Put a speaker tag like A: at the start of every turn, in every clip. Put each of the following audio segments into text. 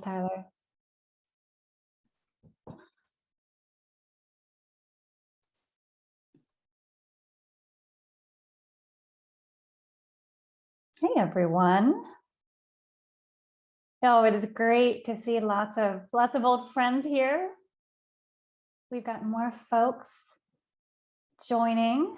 A: Tyler. Hey everyone. Oh, it is great to see lots of old friends here. We've got more folks joining.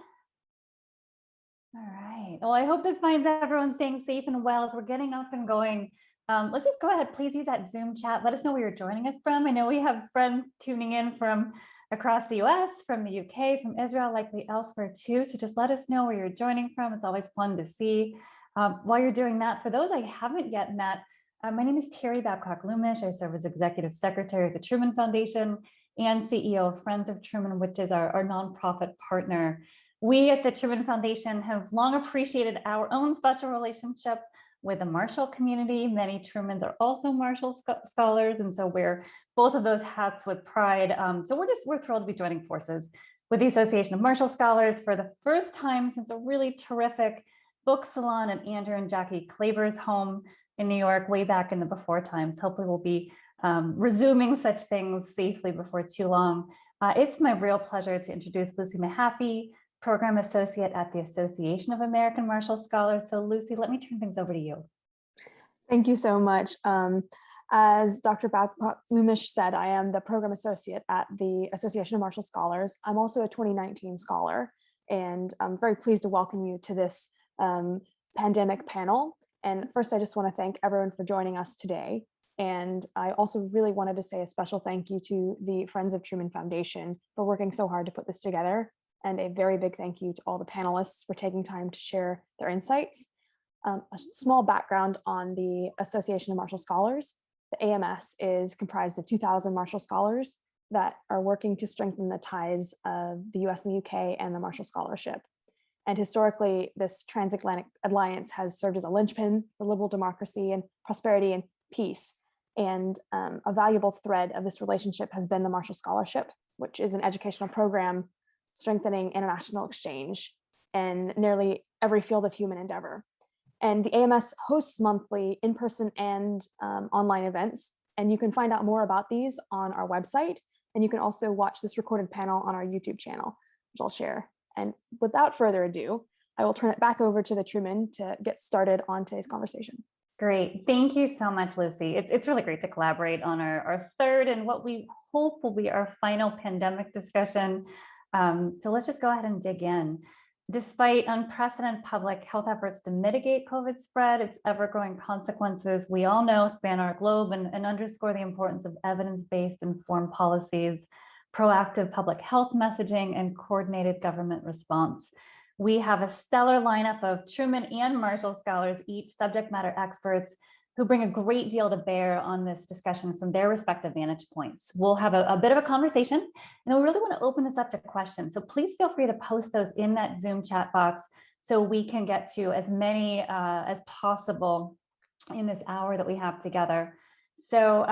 A: All right. Well, I hope this finds everyone staying safe and well as we're getting up and going. Let's just go ahead. Please use that Zoom chat. Let us know where you're joining us from. I know we have friends tuning in from across the US, from the UK, from Israel, likely elsewhere too. So just let us know where you're joining from. It's always fun to see. While you're doing that, for those I haven't yet met, my name is Terry Babcock-Lumish. I serve as Executive Secretary of the Truman Foundation and CEO of Friends of Truman, which is our nonprofit partner. We at the Truman Foundation have long appreciated our own special relationship with the Marshall community. Many Trumans are also Marshall scholars, and so wear both of those hats with pride. So we're thrilled to be joining forces with the Association of Marshall Scholars for the first time since a really terrific book salon at Andrew and Jackie Klaber's home in New York way back in the before times. Hopefully we'll be resuming such things safely before too long. It's my real pleasure to introduce Lucy Mahaffey, Program Associate at the Association of American Marshall Scholars. So Lucy, let me turn things over to you.
B: Thank you so much. As Dr. Babcock-Lumish said, I am the Program Associate at the Association of Marshall Scholars. I'm also a 2019 scholar, and I'm very pleased to welcome you to this pandemic panel. And first, I just want to thank everyone for joining us today. And I also really wanted to say a special thank you to the Friends of Truman Foundation for working so hard to put this together. And a very big thank you to all the panelists for taking time to share their insights. A small background on the Association of Marshall Scholars. The AMS is comprised of 2,000 Marshall Scholars that are working to strengthen the ties of the US and the UK and the Marshall Scholarship. And historically, this transatlantic alliance has served as a linchpin for liberal democracy and prosperity and peace. And a valuable thread of this relationship has been the Marshall Scholarship, which is an educational program strengthening international exchange in nearly every field of human endeavor. And the AMS hosts monthly in-person and online events. And you can find out more about these on our website. And you can also watch this recorded panel on our YouTube channel, which I'll share. And without further ado, I will turn it back over to the Truman to get started on today's conversation.
A: Great. Thank you so much, Lucy. It's really great to collaborate on our third and what we hope will be our final pandemic discussion. So let's just go ahead and dig in. Despite unprecedented public health efforts to mitigate COVID spread, its ever-growing consequences, we all know, span our globe and underscore the importance of evidence-based informed policies, proactive public health messaging, and coordinated government response. We have a stellar lineup of Truman and Marshall scholars, each subject matter experts, who bring a great deal to bear on this discussion from their respective vantage points. We'll have a bit of a conversation, and we really want to open this up to questions. So please feel free to post those in that Zoom chat box so we can get to as many as possible in this hour that we have together. So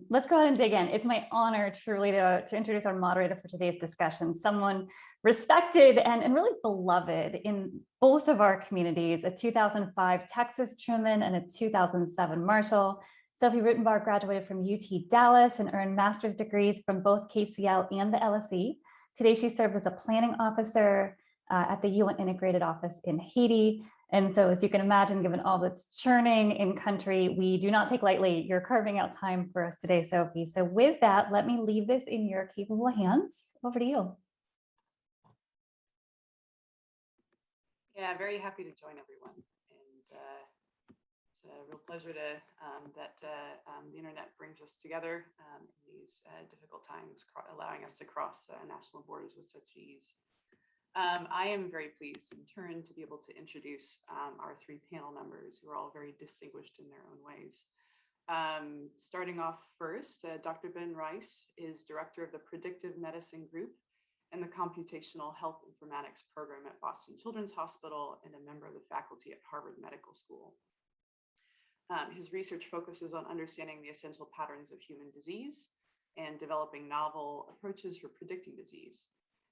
A: let's go ahead and dig in. It's my honor truly to introduce our moderator for today's discussion, someone respected and really beloved in both of our communities, a 2005 Texas Truman and a 2007 Marshall. Sophie Rutenbar graduated from UT Dallas and earned master's degrees from both KCL and the LSE. Today she serves as a planning officer at the UN Integrated Office in Haiti. And so as you can imagine, given all that's churning in country, we do not take lightly you're carving out time for us today, Sophie. So with that, let me leave this in your capable hands. Over to you.
C: Yeah, very happy to join everyone. And it's a real pleasure to, that the internet brings us together in these difficult times, allowing us to cross national borders with such ease. I am very pleased in turn to be able to introduce our three panel members who are all very distinguished in their own ways. Starting off first, Dr. Ben Rice is director of the Predictive Medicine Group and the Computational Health Informatics Program at Boston Children's Hospital and a member of the faculty at Harvard Medical School. His research focuses on understanding the essential patterns of human disease and developing novel approaches for predicting disease.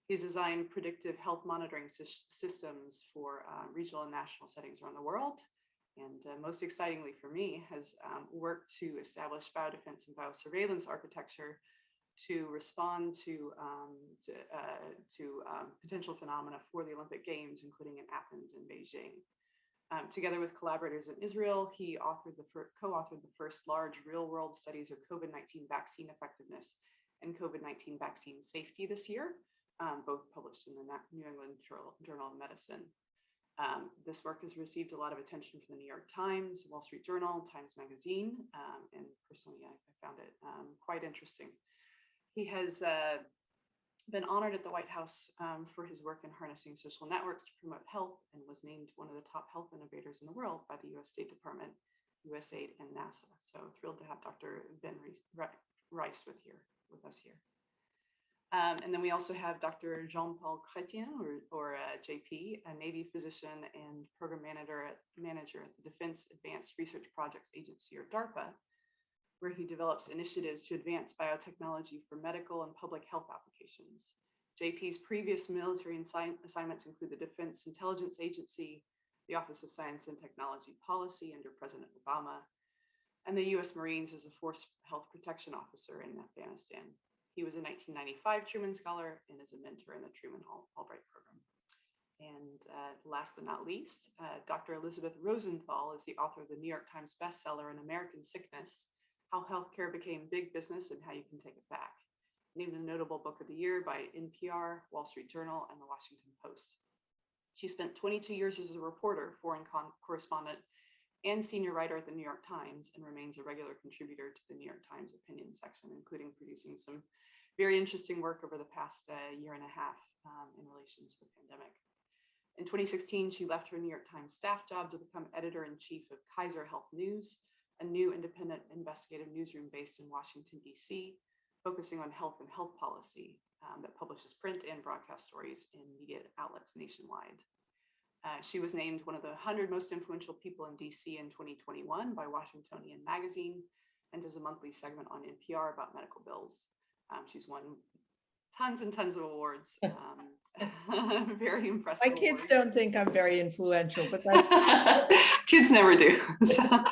C: He's designed predictive health monitoring systems for regional and national settings around the world, and most excitingly for me, has worked to establish biodefense and biosurveillance architecture to respond to potential phenomena for the Olympic Games, including in Athens and Beijing. Together with collaborators in Israel, he co-authored the first large real-world studies of COVID-19 vaccine effectiveness and COVID-19 vaccine safety this year, both published in the New England Journal of Medicine. This work has received a lot of attention from the New York Times, Wall Street Journal, Times Magazine, and personally, I found it quite interesting. He has been honored at the White House for his work in harnessing social networks to promote health, and was named one of the top health innovators in the world by the U.S. State Department, USAID, and NASA. So thrilled to have Dr. Ben Rice with us here. And then we also have Dr. Jean-Paul Chretien, or JP, a Navy physician and program manager at the Defense Advanced Research Projects Agency, or DARPA, where he develops initiatives to advance biotechnology for medical and public health applications. JP's previous military assignments include the Defense Intelligence Agency, the Office of Science and Technology Policy under President Obama, and the U.S. Marines as a Force Health Protection Officer in Afghanistan. He was a 1995 Truman Scholar and is a mentor in the Truman Albright program. And last but not least, Dr. Elizabeth Rosenthal is the author of the New York Times bestseller, An American Sickness: How Healthcare Became Big Business and How You Can Take It Back, named a notable book of the year by NPR, Wall Street Journal, and the Washington Post. She spent 22 years as a reporter, foreign correspondent, and senior writer at the New York Times, and remains a regular contributor to the New York Times opinion section, including producing some very interesting work over the past year and a half in relation to the pandemic. In 2016, she left her New York Times staff job to become editor-in-chief of Kaiser Health News, a new independent investigative newsroom based in Washington, D.C., focusing on health and health policy that publishes print and broadcast stories in media outlets nationwide. She was named one of the 100 most influential people in DC in 2021 by Washingtonian Magazine, and does a monthly segment on NPR about medical bills. She's won tons and tons of awards. Very impressive.
D: My kids don't think I'm very influential, but that's
C: kids never do. So,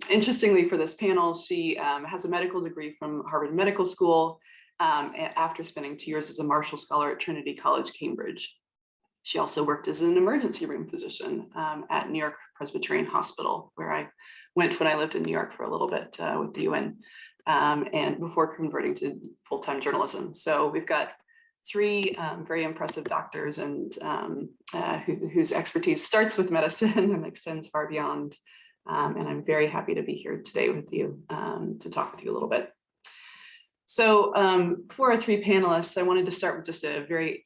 C: interestingly, for this panel, she has a medical degree from Harvard Medical School after spending 2 years as a Marshall Scholar at Trinity College, Cambridge. She also worked as an emergency room physician at New York Presbyterian Hospital, where I went when I lived in New York for a little bit with the UN, and before converting to full-time journalism. So we've got three very impressive doctors, and whose expertise starts with medicine and extends far beyond. And I'm very happy to be here today with you to talk with you a little bit. So for our three panelists, I wanted to start with just a very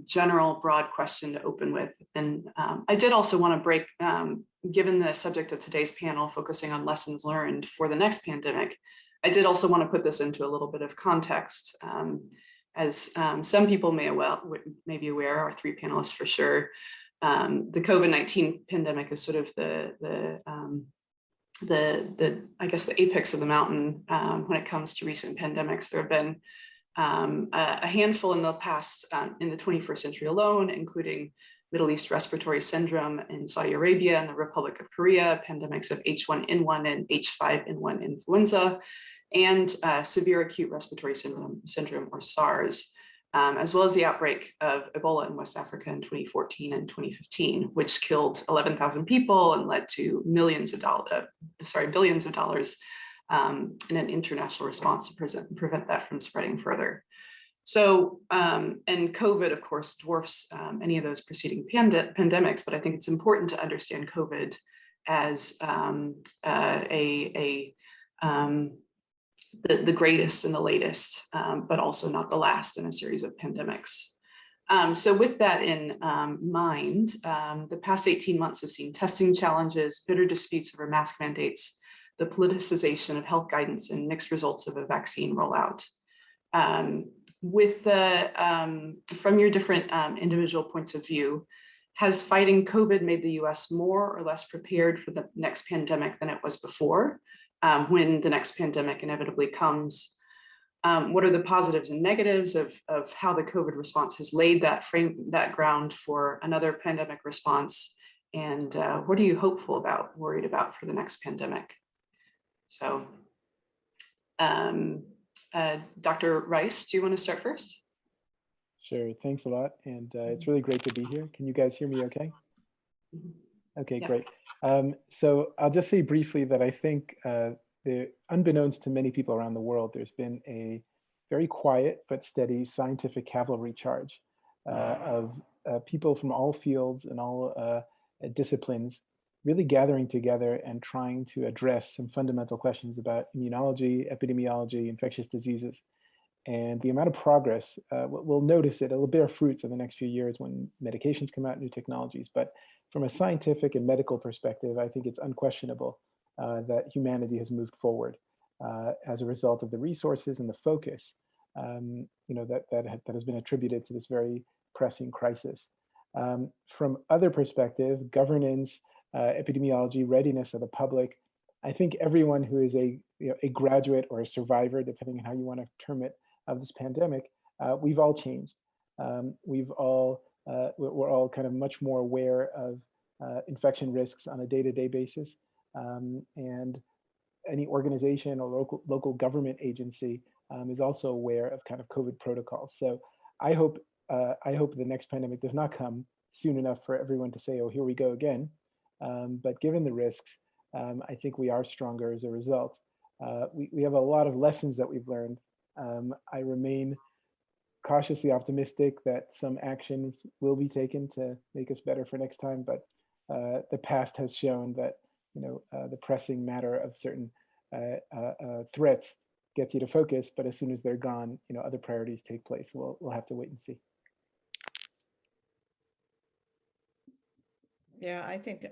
C: general, broad question to open with. And I did also want to break, given the subject of today's panel, focusing on lessons learned for the next pandemic, I did also want to put this into a little bit of context. As some people may be aware, our three panelists for sure, the COVID-19 pandemic is sort of I guess the apex of the mountain when it comes to recent pandemics. There have been a handful in the past, in the 21st century alone, including Middle East respiratory syndrome in Saudi Arabia and the Republic of Korea, pandemics of H1N1 and H5N1 influenza, and severe acute respiratory syndrome or SARS, as well as the outbreak of Ebola in West Africa in 2014 and 2015, which killed 11,000 people and led to billions of dollars in an international response to prevent that from spreading further. So, and COVID, of course, dwarfs any of those preceding pandemics, but I think it's important to understand COVID as the greatest and the latest, but also not the last in a series of pandemics. So with that in mind, the past 18 months have seen testing challenges, bitter disputes over mask mandates, the politicization of health guidance, and mixed results of a vaccine rollout. From your different individual points of view, has fighting COVID made the US more or less prepared for the next pandemic than it was before? When the next pandemic inevitably comes, what are the positives and negatives of how the COVID response has laid that ground for another pandemic response? And what are you hopeful about, worried about for the next pandemic? So, Dr. Rice, do you want to start first?
E: Sure, thanks a lot. And it's really great to be here. Can you guys hear me okay? Okay,
C: Yeah.
E: great. So I'll just say briefly that I think unbeknownst to many people around the world, there's been a very quiet but steady scientific cavalry charge of people from all fields and all disciplines really gathering together and trying to address some fundamental questions about immunology, epidemiology, infectious diseases. And the amount of progress, we'll notice it, it'll bear fruits in the next few years when medications come out, new technologies. But from a scientific and medical perspective, I think it's unquestionable that humanity has moved forward as a result of the resources and the focus that has been attributed to this very pressing crisis. From other perspective, governance, epidemiology, readiness of the public, I think everyone who is a graduate or a survivor, depending on how you want to term it, of this pandemic, we've all changed. We're all kind of much more aware of infection risks on a day-to-day basis, and any organization or local government agency is also aware of kind of COVID protocols. So I hope the next pandemic does not come soon enough for everyone to say, "Oh, here we go again." But given the risks, I think we are stronger as a result. We have a lot of lessons that we've learned. I remain cautiously optimistic that some actions will be taken to make us better for next time. But the past has shown that the pressing matter of certain threats gets you to focus, but as soon as they're gone, other priorities take place. We'll have to wait and see.
D: Yeah, I think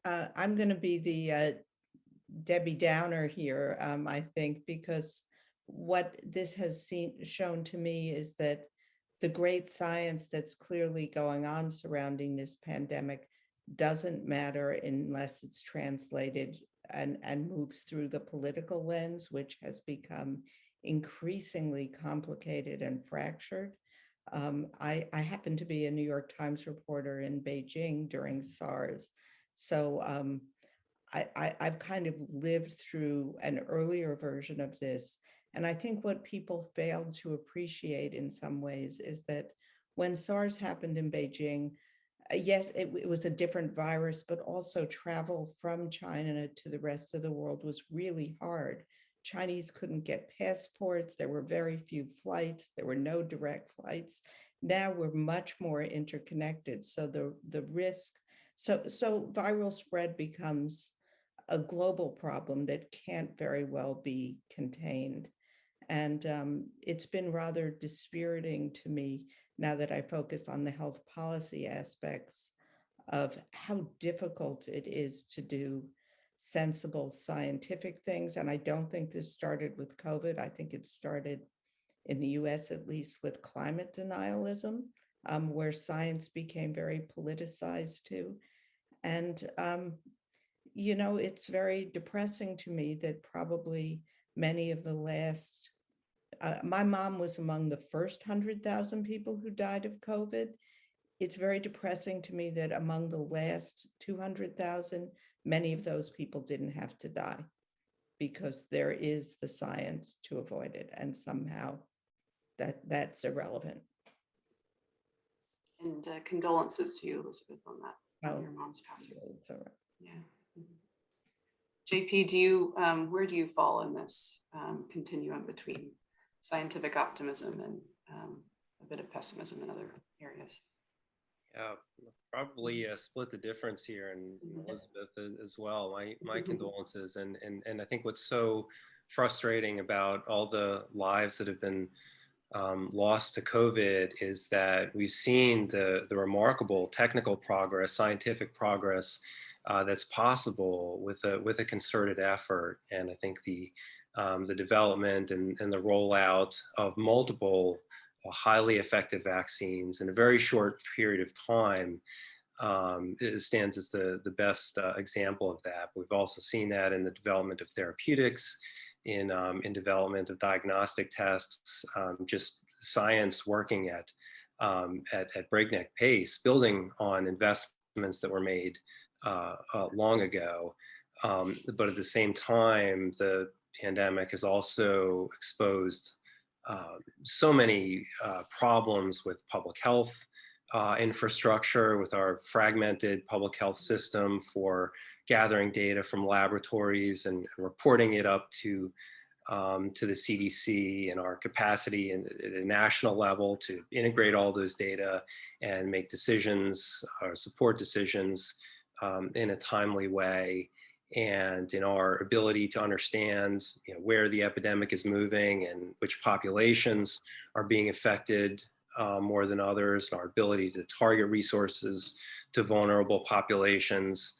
D: I'm going to be the Debbie Downer here, I think, because what this has shown to me is that the great science that's clearly going on surrounding this pandemic doesn't matter unless it's translated and moves through the political lens, which has become increasingly complicated and fractured. I happen to be a New York Times reporter in Beijing during SARS. So I've kind of lived through an earlier version of this. And I think what people failed to appreciate in some ways is that when SARS happened in Beijing, yes, it was a different virus, but also travel from China to the rest of the world was really hard. Chinese couldn't get passports. There were very few flights. There were no direct flights. Now we're much more interconnected. So the risk, so viral spread becomes a global problem that can't very well be contained. And it's been rather dispiriting to me now that I focus on the health policy aspects of how difficult it is to do sensible scientific things. And I don't think this started with COVID. I think it started in the US, at least, with climate denialism, where science became very politicized too. And it's very depressing to me that probably many of the last, my mom was among the first 100,000 people who died of COVID. It's very depressing to me that among the last 200,000, many of those people didn't have to die because there is the science to avoid it. And somehow that's irrelevant.
C: And condolences to you, Elizabeth, on that, on your mom's passing.
D: It's all right.
C: Yeah. JP, do you where do you fall in this continuum between scientific optimism and a bit of pessimism in other areas?
F: Yeah, probably split the difference here, and Elizabeth as well. My condolences, and I think what's so frustrating about all the lives that have been lost to COVID is that we've seen the remarkable technical progress, scientific progress that's possible with a concerted effort. And I think the development and the rollout of multiple highly effective vaccines in a very short period of time it stands as the best example of that. We've also seen that in the development of therapeutics, in development of diagnostic tests, just science working at at breakneck pace, building on investments that were made long ago. But at the same time, the pandemic has also exposed so many problems with public health infrastructure, with our fragmented public health system for gathering data from laboratories and reporting it up to the CDC, and our capacity at a national level to integrate all those data and make decisions or support decisions in a timely way, and in our ability to understand, where the epidemic is moving and which populations are being affected more than others, and our ability to target resources to vulnerable populations.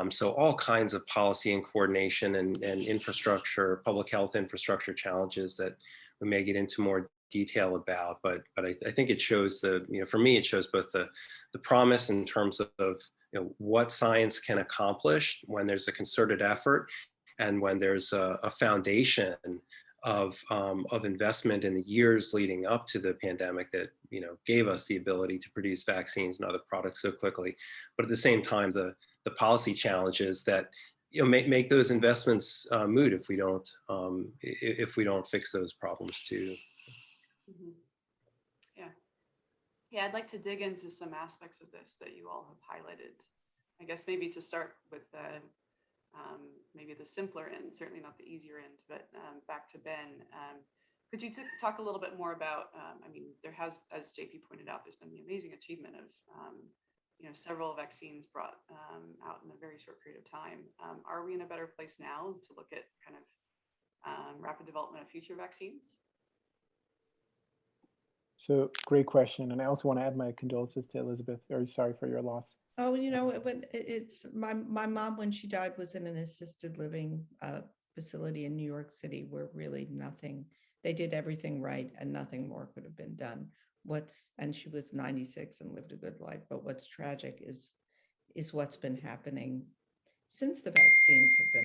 F: So all kinds of policy and coordination and infrastructure, public health infrastructure challenges that we may get into more detail about. But I think it shows for me, it shows both the promise in terms of what science can accomplish when there's a concerted effort, and when there's a foundation of investment in the years leading up to the pandemic that gave us the ability to produce vaccines and other products so quickly. But at the same time, the policy challenges that make those investments moot if we don't fix those problems too.
C: Mm-hmm. Yeah, I'd like to dig into some aspects of this that you all have highlighted. I guess maybe to start with maybe the simpler end, certainly not the easier end, but back to Ben. Could you talk a little bit more about, there has, as JP pointed out, there's been the amazing achievement of several vaccines brought out in a very short period of time. Are we in a better place now to look at kind of rapid development of future vaccines?
E: So great question. And I also want to add my condolences to Elizabeth. Very sorry for your loss.
D: Oh, it's my mom, when she died, was in an assisted living facility in New York City, where really nothing, they did everything right and nothing more could have been done. And she was 96 and lived a good life. But what's tragic is what's been happening since the vaccines have been.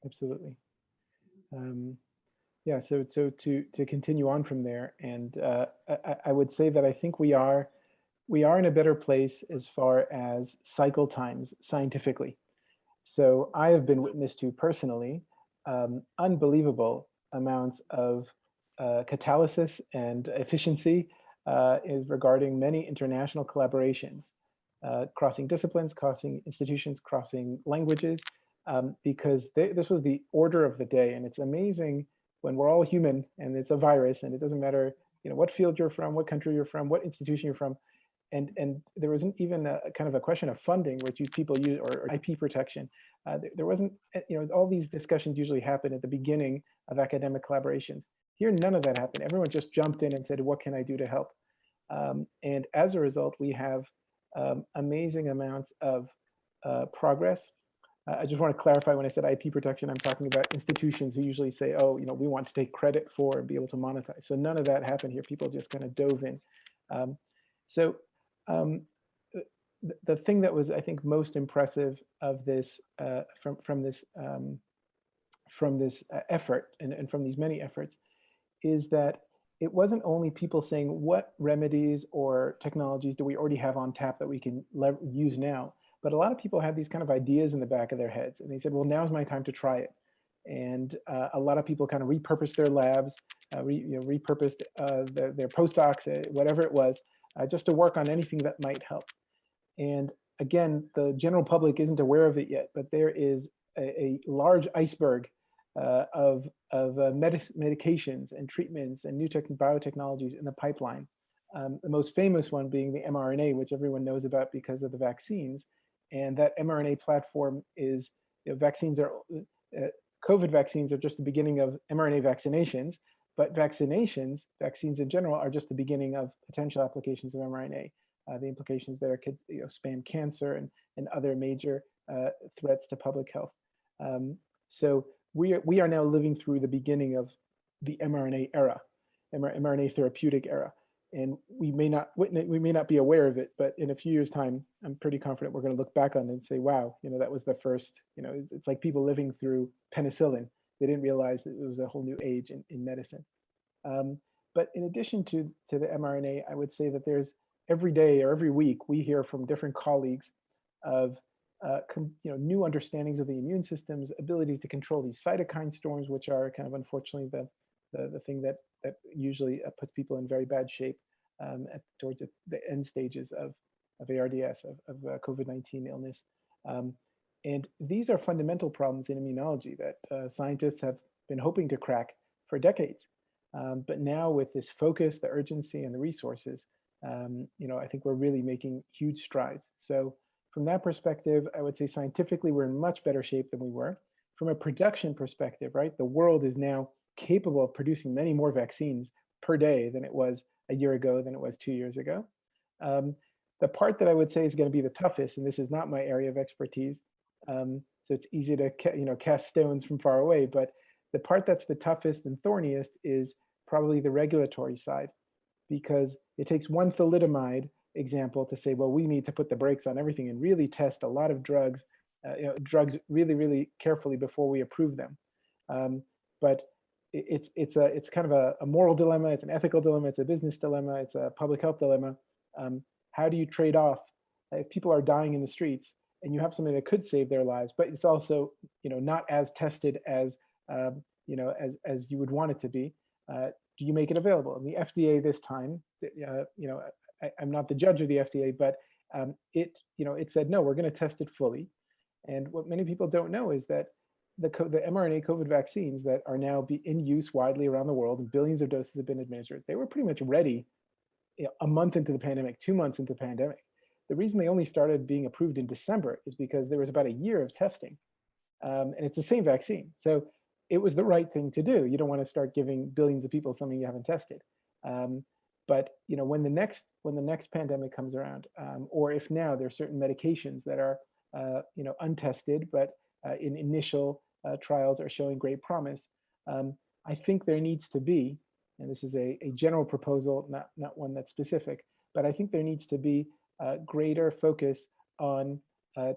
E: Absolutely. Yeah, so to continue on from there, and I would say that I think we are in a better place as far as cycle times scientifically. So I have been witness to personally unbelievable amounts of catalysis and efficiency is regarding many international collaborations, crossing disciplines, crossing institutions, crossing languages, because this was the order of the day. And it's amazing when we're all human and it's a virus, and it doesn't matter what field you're from, what country you're from, what institution you're from. And there wasn't even a kind of a question of funding, which people use, or IP protection. There wasn't, all these discussions usually happen at the beginning of academic collaborations. Here, none of that happened. Everyone just jumped in and said, what can I do to help? And as a result, we have amazing amounts of progress. I just want to clarify, when I said IP protection, I'm talking about institutions who usually say, oh, we want to take credit for and be able to monetize. So none of that happened here. People just kind of dove in. The thing that was, I think, most impressive of this, from this effort and from these many efforts, is that it wasn't only people saying, what remedies or technologies do we already have on tap that we can use now? But a lot of people had these kind of ideas in the back of their heads, and they said, well, now's my time to try it. And a lot of people kind of repurposed their labs, repurposed their postdocs, whatever it was, just to work on anything that might help. And again, the general public isn't aware of it yet, but there is a large iceberg of medications and treatments and new biotechnologies in the pipeline. The most famous one being the mRNA, which everyone knows about because of the vaccines. And that mRNA platform is, vaccines are, COVID vaccines are just the beginning of mRNA vaccinations, but vaccines in general are just the beginning of potential applications of mRNA. The implications there could span cancer and other major threats to public health. So we are now living through the beginning of the mRNA era, mRNA therapeutic era. And we may not be aware of it, but in a few years' time, I'm pretty confident we're going to look back on it and say, wow, that was the first, it's like people living through penicillin. They didn't realize that it was a whole new age in medicine. But in addition to the mRNA, I would say that there's every day or every week, we hear from different colleagues of new understandings of the immune system's ability to control these cytokine storms, which are kind of unfortunately the thing that usually puts people in very bad shape towards the end stages of ARDS, of COVID-19 illness. And these are fundamental problems in immunology that scientists have been hoping to crack for decades. But now with this focus, the urgency, and the resources, I think we're really making huge strides. So from that perspective, I would say scientifically, we're in much better shape than we were. From a production perspective, right, the world is now capable of producing many more vaccines per day than it was a year ago, than it was 2 years ago. The part that I would say is going to be the toughest, and this is not my area of expertise, so it's easy to cast stones from far away, but the part that's the toughest and thorniest is probably the regulatory side, because it takes one thalidomide example to say, well, we need to put the brakes on everything and really test a lot of drugs, really, really carefully before we approve them. But it's kind of a moral dilemma, it's an ethical dilemma, it's a business dilemma, it's a public health dilemma. How do you trade off if people are dying in the streets and you have something that could save their lives, but it's also not as tested as as you would want it to be? Do you make it available? And the FDA this time, I'm not the judge of the FDA, but it said, no, we're going to test it fully. And what many people don't know is that the mRNA COVID vaccines that are now in use widely around the world, and billions of doses have been administered, they were pretty much ready a month into the pandemic, 2 months into the pandemic. The reason they only started being approved in December is because there was about a year of testing. And it's the same vaccine. So it was the right thing to do. You don't want to start giving billions of people something you haven't tested. But when the next pandemic comes around, or if now there are certain medications that are untested, but in initial trials are showing great promise, I think there needs to be, and this is a general proposal, not one that's specific, but I think there needs to be greater focus on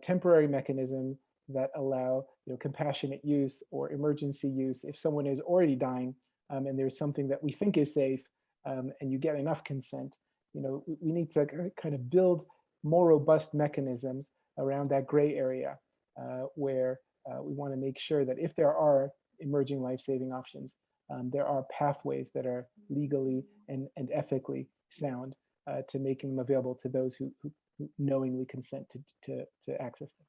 E: temporary mechanisms that allow compassionate use or emergency use if someone is already dying and there's something that we think is safe, and you get enough consent. We need to kind of build more robust mechanisms around that gray area where we want to make sure that if there are emerging life-saving options, there are pathways that are legally and ethically sound to making them available to those who knowingly consent to access them.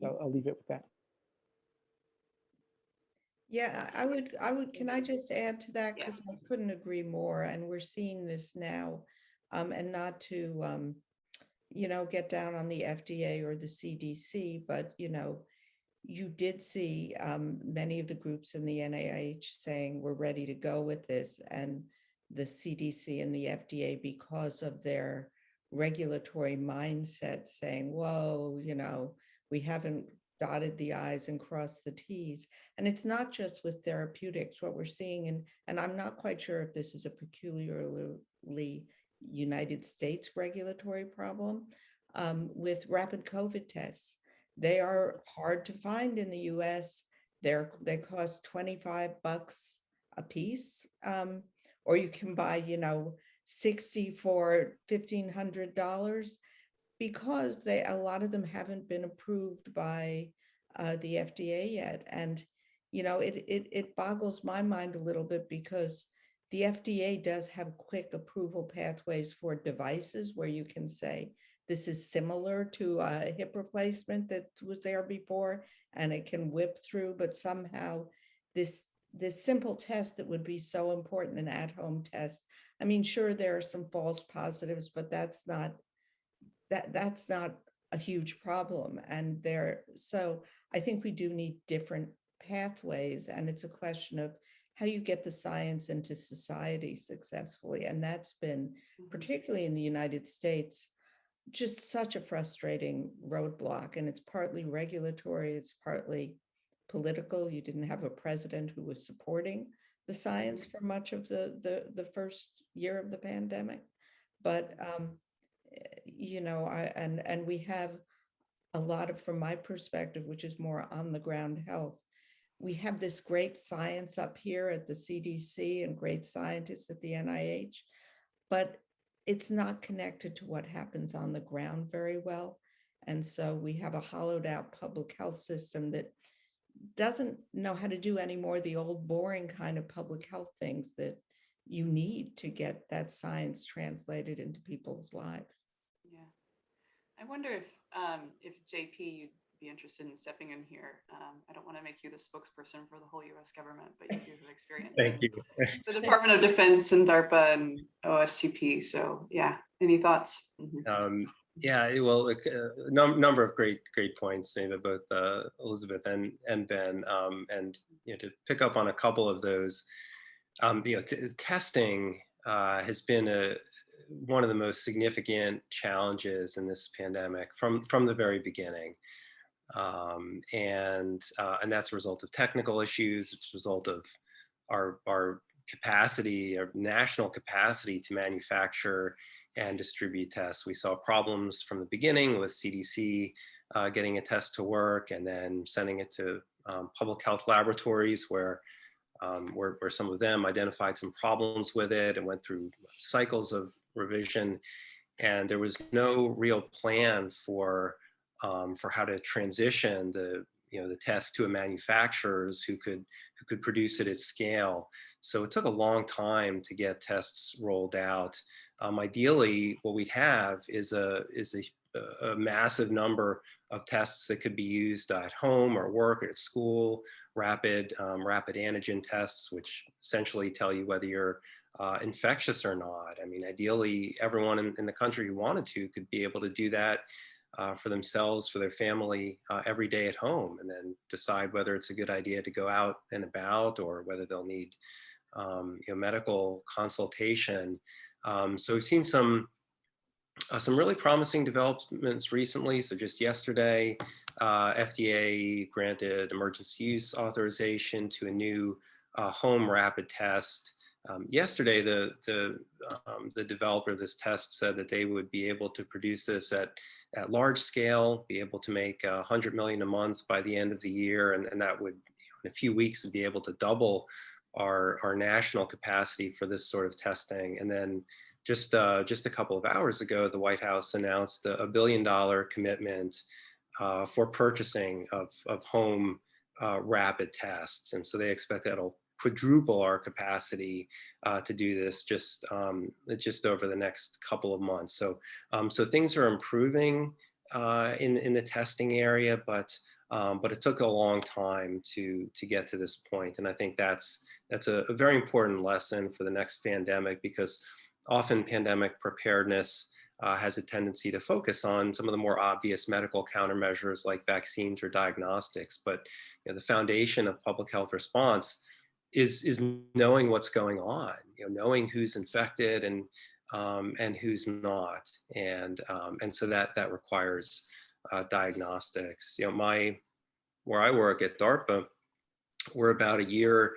E: So I'll leave it with that.
D: Yeah, I would, can I just add to that? Because I couldn't agree more. And we're seeing this now, and not to, get down on the FDA or the CDC, but, you did see many of the groups in the NIH saying we're ready to go with this, and the CDC and the FDA, because of their regulatory mindset, saying, whoa, we haven't dotted the I's and crossed the T's. And it's not just with therapeutics. What we're seeing, and I'm not quite sure if this is a peculiarly United States regulatory problem, with rapid COVID tests. They are hard to find in the US. They cost $25 a piece, or you can buy, 60 for $1,500, because a lot of them haven't been approved by the FDA yet. And, it boggles my mind a little bit, because the FDA does have quick approval pathways for devices where you can say, this is similar to a hip replacement that was there before, and it can whip through, but somehow this simple test that would be so important, an at-home test. I mean, sure, there are some false positives, but that's not a huge problem. And so I think we do need different pathways, and it's a question of how you get the science into society successfully. And that's been, particularly in the United States, just such a frustrating roadblock. And it's partly regulatory, it's partly political. You didn't have a president who was supporting the science for much of the first year of the pandemic. But and we have a lot of, from my perspective, which is more on the ground health, we have this great science up here at the CDC and great scientists at the NIH, but it's not connected to what happens on the ground very well. And so we have a hollowed out public health system that doesn't know how to do any more the old boring kind of public health things that you need to get that science translated into people's lives.
C: Yeah, I wonder if JP, you'd be interested in stepping in here. I don't want to make you the spokesperson for the whole U.S. government, but you do have experience.
F: Thank you.
C: The Department of Defense and DARPA and OSTP. So yeah, any thoughts?
F: Yeah, well, a number of great points, both Elizabeth and Ben, and to pick up on a couple of those, testing has been one of the most significant challenges in this pandemic from the very beginning, and that's a result of technical issues. It's a result of our capacity, our national capacity to manufacture and distribute tests. We saw problems from the beginning with CDC getting a test to work and then sending it to public health laboratories where some of them identified some problems with it and went through cycles of revision. And there was no real plan for how to transition the test to a manufacturers who could produce it at scale. So it took a long time to get tests rolled out. Ideally, what we'd have is a massive number of tests that could be used at home or work or at school, rapid antigen tests, which essentially tell you whether you're infectious or not. I mean, ideally, everyone in the country who wanted to could be able to do that for themselves, for their family, every day at home, and then decide whether it's a good idea to go out and about or whether they'll need medical consultation. So we've seen some really promising developments recently. So just yesterday, FDA granted emergency use authorization to a new home rapid test. Yesterday, the developer of this test said that they would be able to produce this at large scale, be able to make 100 million a month by the end of the year, and that would, in a few weeks, would be able to double our national capacity for this sort of testing. And then just a couple of hours ago, the White House announced a $1 billion commitment for purchasing of home rapid tests, and so they expect that'll quadruple our capacity to do this just over the next couple of months. So things are improving in the testing area, but it took a long time to get to this point. And I think that's a very important lesson for the next pandemic, because often pandemic preparedness has a tendency to focus on some of the more obvious medical countermeasures like vaccines or diagnostics. But the foundation of public health response is knowing what's going on, knowing who's infected and who's not, and so that requires diagnostics. Where I work at DARPA, we're about a year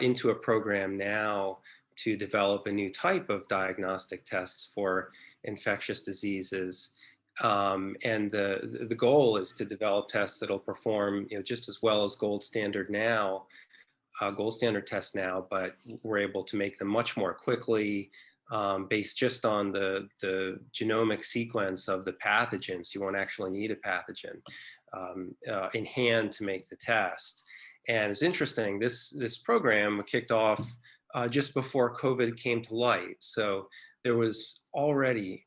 F: into a program now to develop a new type of diagnostic tests for infectious diseases. And the goal is to develop tests that'll perform just as well as gold standard tests now, but we're able to make them much more quickly, based just on the genomic sequence of the pathogens. You won't actually need a pathogen in hand to make the test. And it's interesting, this program kicked off just before COVID came to light. So there was already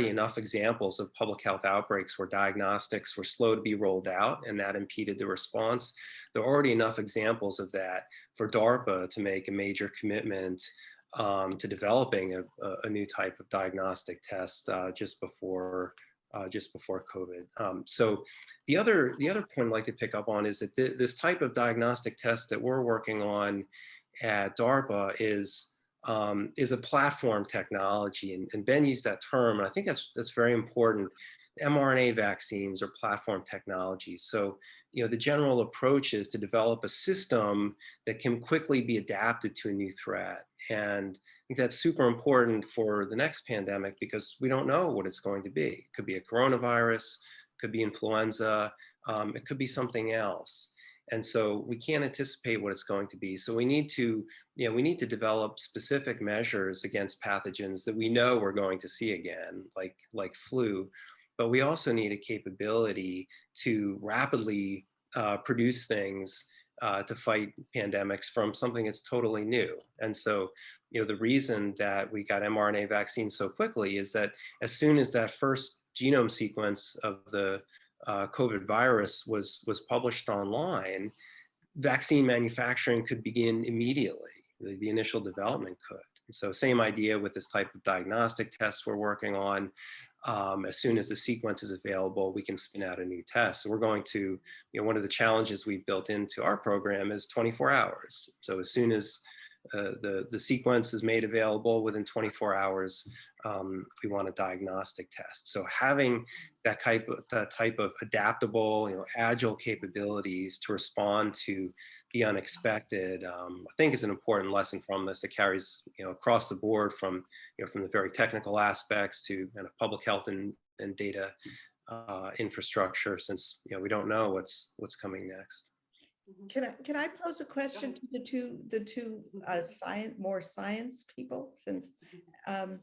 F: enough examples of public health outbreaks where diagnostics were slow to be rolled out, and that impeded the response. There are already enough examples of that for DARPA to make a major commitment to developing a new type of diagnostic test just before COVID. So the other point I'd like to pick up on is that this type of diagnostic test that we're working on at DARPA is a platform technology, and Ben used that term, and I think that's very important. mRNA vaccines are platform technologies. So, the general approach is to develop a system that can quickly be adapted to a new threat. And I think that's super important for the next pandemic, because we don't know what it's going to be. It could be a coronavirus, it could be influenza, it could be something else. And so we can't anticipate what it's going to be. So we need to, we need to develop specific measures against pathogens that we know we're going to see again, like flu. But we also need a capability to rapidly produce things to fight pandemics from something that's totally new. And so, the reason that we got mRNA vaccines so quickly is that as soon as that first genome sequence of the COVID virus was published online, vaccine manufacturing could begin immediately. The initial development could. And so same idea with this type of diagnostic test we're working on. As soon as the sequence is available, we can spin out a new test. So we're going to, one of the challenges we've built into our program is 24 hours. So as soon as the sequence is made available, within 24 hours, we want a diagnostic test. So having that type of adaptable, agile capabilities to respond to the unexpected, I think is an important lesson from this that carries, across the board from, from the very technical aspects to kind of public health and data infrastructure, since, we don't know what's coming next.
D: Can I pose a question to the two more science people, since and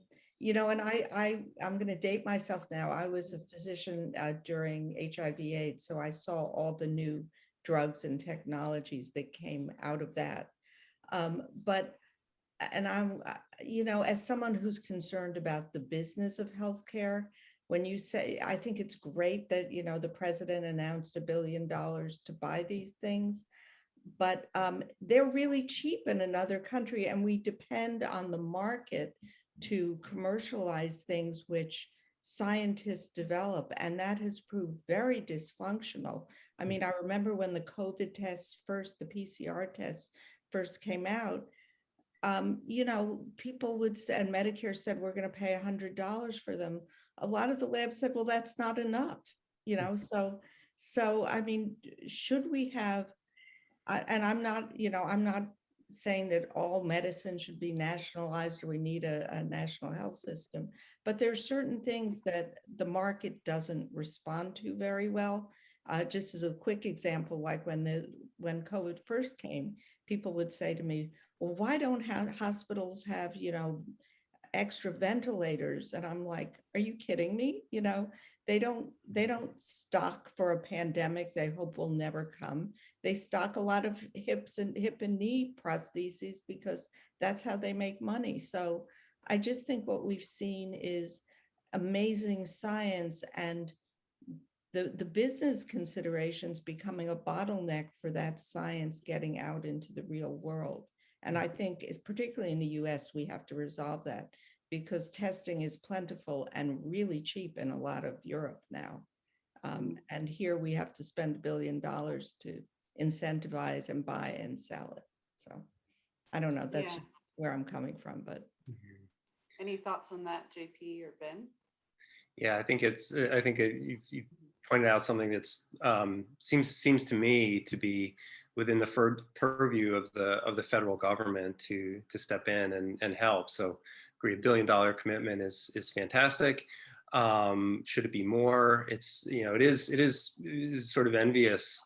D: I'm going to date myself now. I was a physician during HIV/AIDS, so I saw all the new drugs and technologies that came out of that. And I'm, as someone who's concerned about the business of healthcare, when you say, I think it's great that, the president announced $1 billion to buy these things, but they're really cheap in another country, and we depend on the market to commercialize things which scientists develop, and that has proved very dysfunctional. I mean, I remember when the COVID tests first, the PCR tests first came out, people would, and Medicare said, we're going to pay $100 for them. A lot of the labs said, well, that's not enough, so I mean, should we have, and I'm not saying that all medicine should be nationalized or we need a national health system, but there are certain things that the market doesn't respond to very well. Just as a quick example, like when COVID first came, people would say to me, well, why don't hospitals have, extra ventilators? And I'm like, are you kidding me? They don't stock for a pandemic they hope will never come. They stock a lot of hip and knee prostheses because that's how they make money. So I just think what we've seen is amazing science, and the business considerations becoming a bottleneck for that science getting out into the real world. And I think, particularly in the US, we have to resolve that, because testing is plentiful and really cheap in a lot of Europe now. And here we have to spend $1 billion to incentivize and buy and sell it. So I don't know, that's just where I'm coming from, but.
C: Any thoughts on that, JP or Ben?
F: Yeah, I think you pointed out something that's seems to me to be within the purview of the federal government to step in and help. So agree, $1 billion commitment is fantastic. Should it be more? It is sort of envious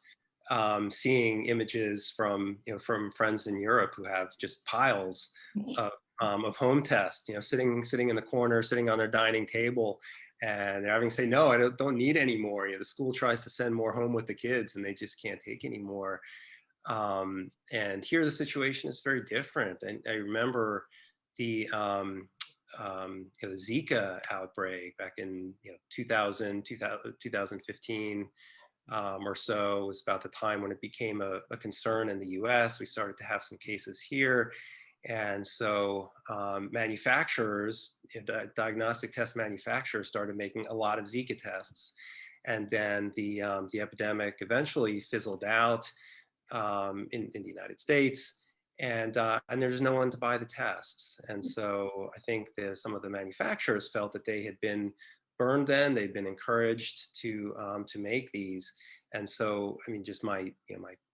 F: seeing images from friends in Europe who have just piles of home tests, sitting in the corner, sitting on their dining table, and they're having to say, no, I don't need any more. The school tries to send more home with the kids, and they just can't take any more. And here the situation is very different. And I remember the Zika outbreak back in 2015 or so was about the time when it became a concern in the US. We started to have some cases here. And so manufacturers, diagnostic test manufacturers, started making a lot of Zika tests. And then the epidemic eventually fizzled out in the United States. And there's no one to buy the tests. And so I think some of the manufacturers felt that they had been burned then, they'd been encouraged to make these. And so, I mean, just my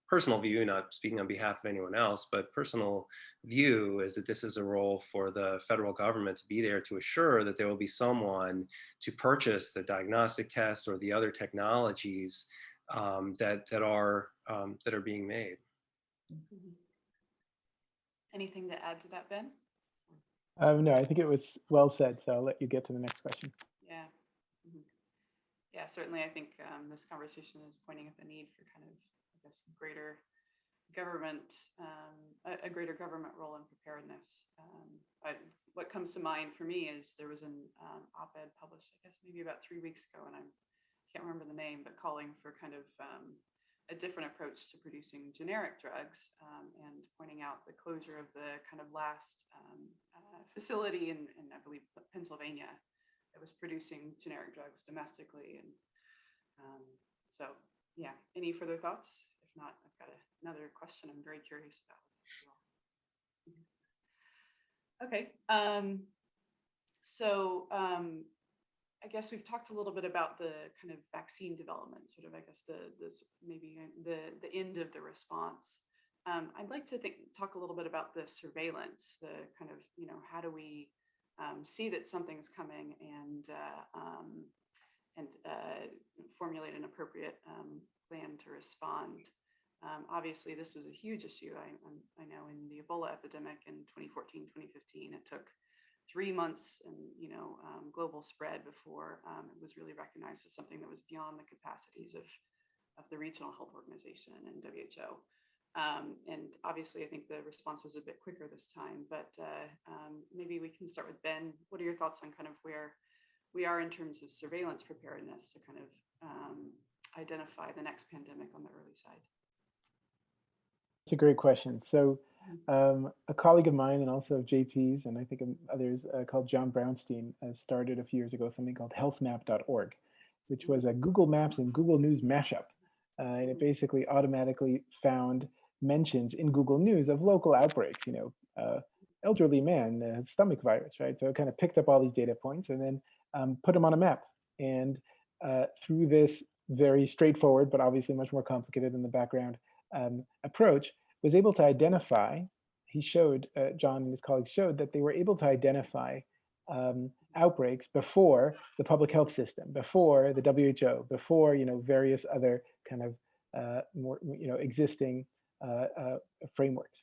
F: personal view, not speaking on behalf of anyone else, but personal view is that this is a role for the federal government to be there to assure that there will be someone to purchase the diagnostic tests or the other technologies that are being made.
C: Mhm. Anything to add to that, Ben?
E: No, I think it was well said. So I'll let you get to the next question.
C: Yeah. Mhm. Yeah, certainly. I think this conversation is pointing at the need for kind of, I guess, greater government, a greater government role in preparedness. What comes to mind for me is there was an op-ed published, I guess, maybe about 3 weeks ago, and I can't remember the name, but calling for kind of a different approach to producing generic drugs, and pointing out the closure of the kind of last facility in, I believe, Pennsylvania that was producing generic drugs domestically. And so, yeah, any further thoughts? If not, I've got another question I'm very curious about. Okay. I guess we've talked a little bit about the kind of vaccine development, sort of, I guess, maybe the end of the response. I'd like to talk a little bit about the surveillance, the kind of, how do we see that something's coming and formulate an appropriate plan to respond. Obviously, this was a huge issue. I know in the Ebola epidemic in 2014, 2015, it took 3 months and global spread before it was really recognized as something that was beyond the capacities of the regional health organization and WHO. And obviously, I think the response was a bit quicker this time, but maybe we can start with Ben. What are your thoughts on kind of where we are in terms of surveillance preparedness to kind of identify the next pandemic on the early side?
E: It's a great question. So a colleague of mine and also of JP's, and I think others, called John Brownstein, started a few years ago something called healthmap.org, which was a Google Maps and Google News mashup. And it basically automatically found mentions in Google News of local outbreaks, elderly man, stomach virus, right? So it kind of picked up all these data points and then put them on a map. And through this very straightforward, but obviously much more complicated in the background approach, was able to identify, he showed, John and his colleagues showed that they were able to identify outbreaks before the public health system, before the WHO, before various other kind of more existing frameworks.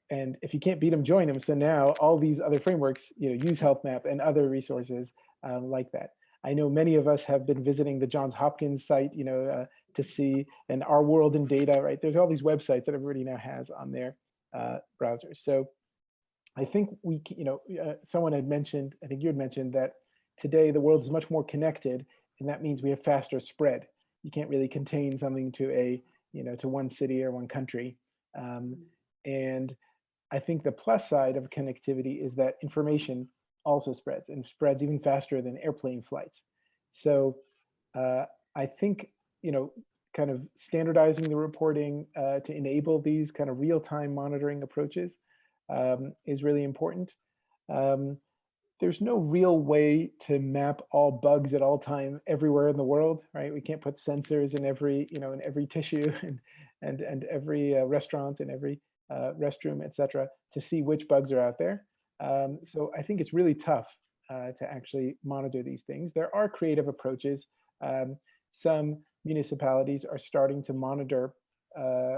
E: And if you can't beat them, join them. So now all these other frameworks use HealthMap and other resources like that. I know many of us have been visiting the Johns Hopkins site, to see, and Our World in Data, right? There's all these websites that everybody now has on their browsers. So I think someone had mentioned, I think you had mentioned that today the world is much more connected, and that means we have faster spread. You can't really contain something to to one city or one country. And I think the plus side of connectivity is that information also spreads, and spreads even faster than airplane flights. So I think kind of standardizing the reporting to enable these kind of real-time monitoring approaches is really important. There's no real way to map all bugs at all time everywhere in the world, right? We can't put sensors in every in every tissue and every restaurant and every restroom, etc., to see which bugs are out there. So I think it's really tough to actually monitor these things. There are creative approaches. Some municipalities are starting to monitor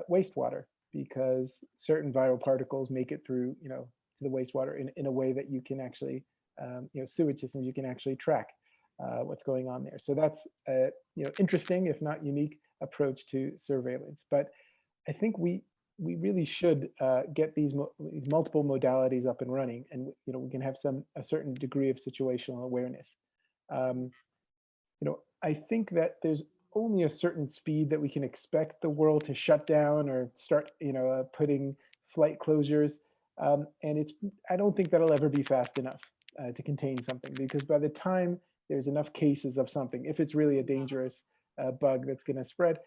E: wastewater because certain viral particles make it through, to the wastewater in a way that you can actually, sewage systems, you can actually track what's going on there. So that's a interesting, if not unique, approach to surveillance. But I think we really should get these multiple modalities up and running, and we can have a certain degree of situational awareness. I think that there's only a certain speed that we can expect the world to shut down or start, putting flight closures, and I don't think that'll ever be fast enough to contain something, because by the time there's enough cases of something, if it's really a dangerous bug that's going to spread,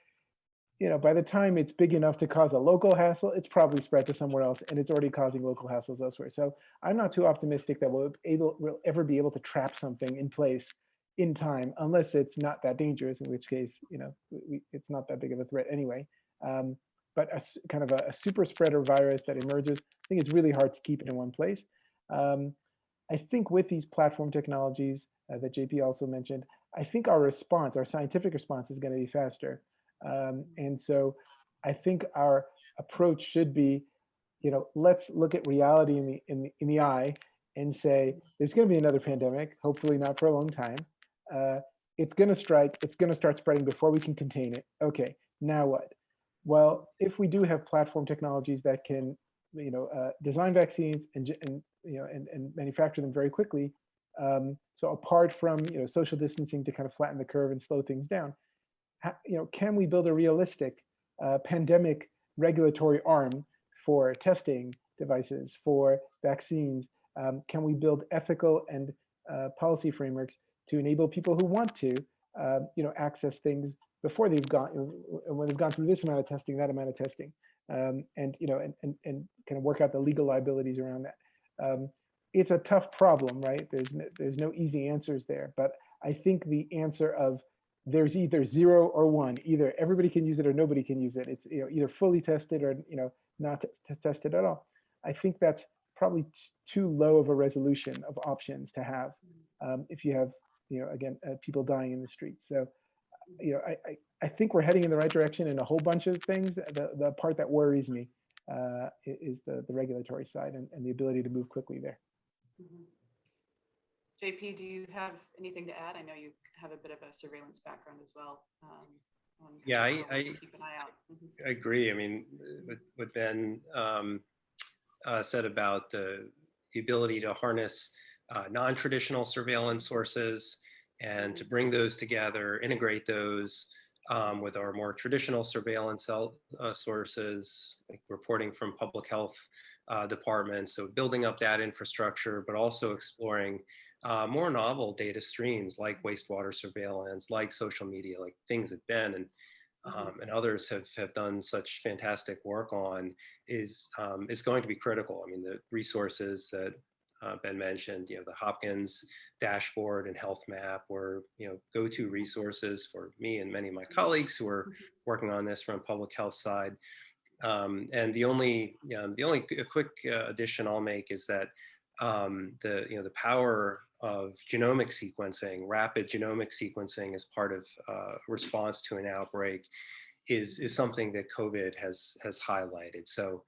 E: by the time it's big enough to cause a local hassle, it's probably spread to somewhere else, and it's already causing local hassles elsewhere. So I'm not too optimistic that we'll ever be able to trap something in place in time, unless it's not that dangerous, in which case, it's not that big of a threat anyway. But kind of a super spreader virus that emerges, I think it's really hard to keep it in one place. I think with these platform technologies that JP also mentioned, I think our response, our scientific response, is going to be faster. And so I think our approach should be, let's look at reality in the eye and say there's going to be another pandemic, hopefully not for a long time. It's going to strike. It's going to start spreading before we can contain it. Okay, now what? Well, if we do have platform technologies that can, design vaccines and manufacture them very quickly. So apart from social distancing to kind of flatten the curve and slow things down, can we build a realistic pandemic regulatory arm for testing devices, for vaccines? Can we build ethical and policy frameworks to enable people who want to, access things before they've gone, when they've gone through this amount of testing, that amount of testing, and kind of work out the legal liabilities around that. It's a tough problem, right? There's no easy answers there, but I think the answer of there's either 0 or 1, either everybody can use it or nobody can use it. It's either fully tested or not tested at all. I think that's probably too low of a resolution of options to have if you have again people dying in the streets. So I think we're heading in the right direction in a whole bunch of things. The part that worries me is the regulatory side and the ability to move quickly there.
C: JP, do you have anything to add? I know you have a bit of a surveillance background as well.
F: Yeah, I
C: keep an eye out.
F: I agree. I mean, what Ben said about the ability to harness non-traditional surveillance sources and to bring those together, integrate those with our more traditional surveillance sources, like reporting from public health departments. So building up that infrastructure, but also exploring more novel data streams like wastewater surveillance, like social media, like things that Ben and others have done such fantastic work on is going to be critical. I mean, the resources that Ben mentioned, the Hopkins dashboard and Healthmap were, go-to resources for me and many of my colleagues who are working on this from public health side. And the only quick addition I'll make is that the power of genomic sequencing, rapid genomic sequencing as part of response to an outbreak is something that COVID has highlighted. So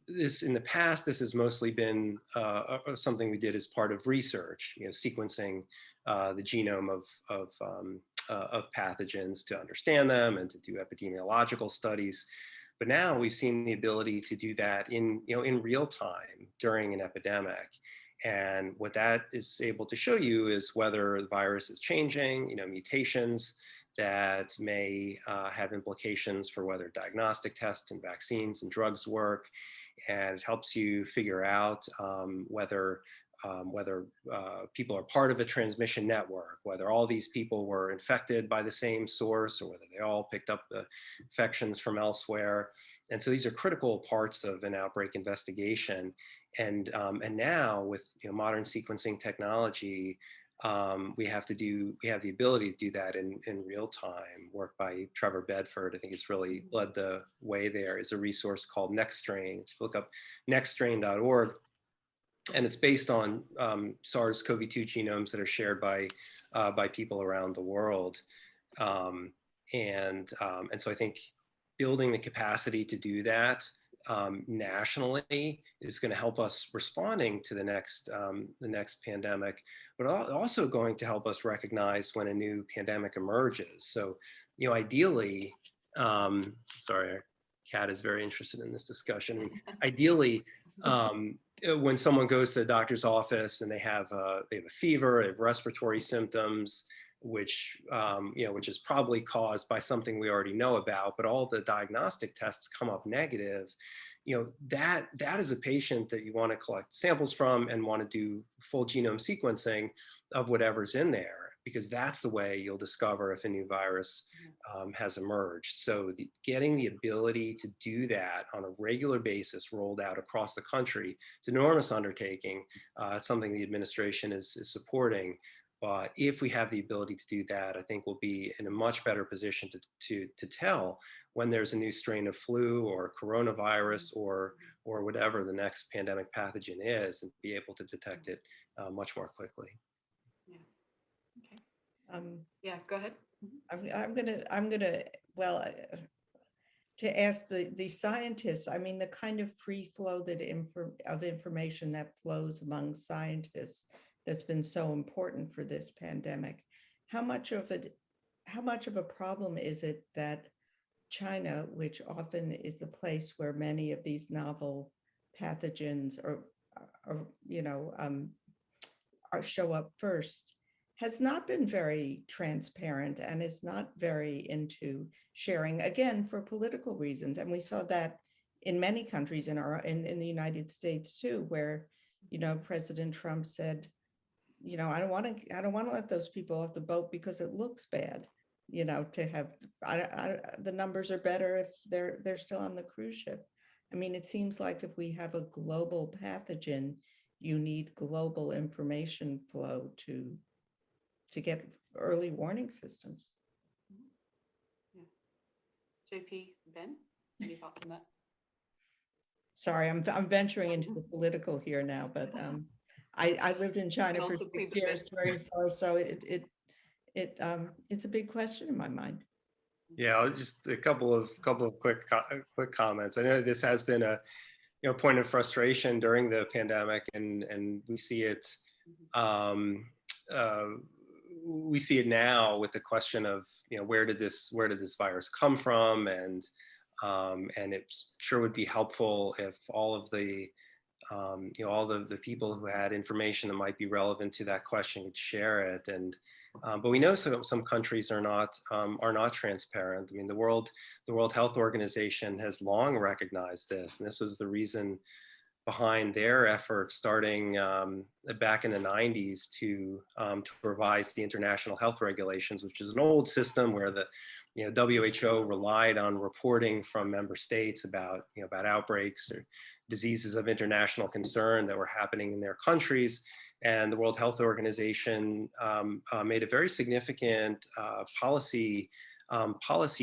F: this in the past, this has mostly been something we did as part of research, sequencing the genome of pathogens to understand them and to do epidemiological studies. But now we've seen the ability to do that in real time during an epidemic. And what that is able to show you is whether the virus is changing, mutations that may have implications for whether diagnostic tests and vaccines and drugs work. And it helps you figure out whether people are part of a transmission network, whether all these people were infected by the same source or whether they all picked up the infections from elsewhere. And so these are critical parts of an outbreak investigation. And now with modern sequencing technology, we have the ability to do that in real time. Work by Trevor Bedford, I think it's really led the way there, is a resource called NextStrain. If you look up nextstrain.org, and it's based on SARS-CoV-2 genomes that are shared by people around the world. And so I think building the capacity to do that nationally is going to help us responding to the next pandemic, but also going to help us recognize when a new pandemic emerges. So, ideally, sorry, our cat is very interested in this discussion. I mean, ideally, when someone goes to the doctor's office and they have a fever, they have respiratory symptoms, which is probably caused by something we already know about, but all the diagnostic tests come up negative, that is a patient that you want to collect samples from and want to do full genome sequencing of whatever's in there, because that's the way you'll discover if a new virus has emerged. So getting the ability to do that on a regular basis rolled out across the country, it's an enormous undertaking. It's something the administration is supporting. But if we have the ability to do that, I think we'll be in a much better position to tell when there's a new strain of flu or coronavirus or whatever the next pandemic pathogen is, and be able to detect it much more quickly.
C: Yeah. Okay. Yeah, go ahead.
D: I'm gonna, well, to ask the scientists, I mean, the kind of free flow of information that flows among scientists that's been so important for this pandemic. How much of a problem is it that China, which often is the place where many of these novel pathogens show up first, has not been very transparent and is not very into sharing, again, for political reasons. And we saw that in many countries in the United States too, where, President Trump said, I don't want to let those people off the boat because it looks bad, to have, the numbers are better if they're still on the cruise ship. I mean, it seems like if we have a global pathogen, you need global information flow to get early warning systems.
C: Yeah. JP, Ben, any thoughts on that?
D: Sorry, I'm venturing into the political here now, but I lived in China for 6 years during SARS, so it's a big question in my mind.
F: Yeah, just a couple of quick comments. I know this has been a point of frustration during the pandemic, and we see it now with the question of where did this virus come from, and it sure would be helpful if all of the all the people who had information that might be relevant to that question could share it. And but we know some countries are not transparent. I mean, the World Health Organization has long recognized this, and this was the reason behind their efforts starting back in the 90s to revise the international health regulations, which is an old system where the WHO relied on reporting from member states about outbreaks or diseases of international concern that were happening in their countries. And the World Health Organization made a very significant policy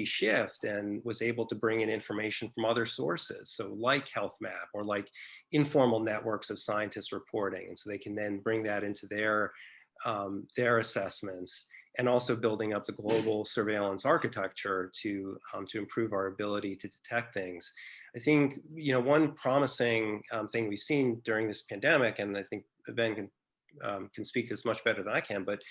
F: shift and was able to bring in information from other sources, so like Healthmap or like informal networks of scientists reporting, and so they can then bring that into their assessments, and also building up the global surveillance architecture to improve our ability to detect things. I think one promising thing we've seen during this pandemic, and I think Ben can speak to this much better than I can, but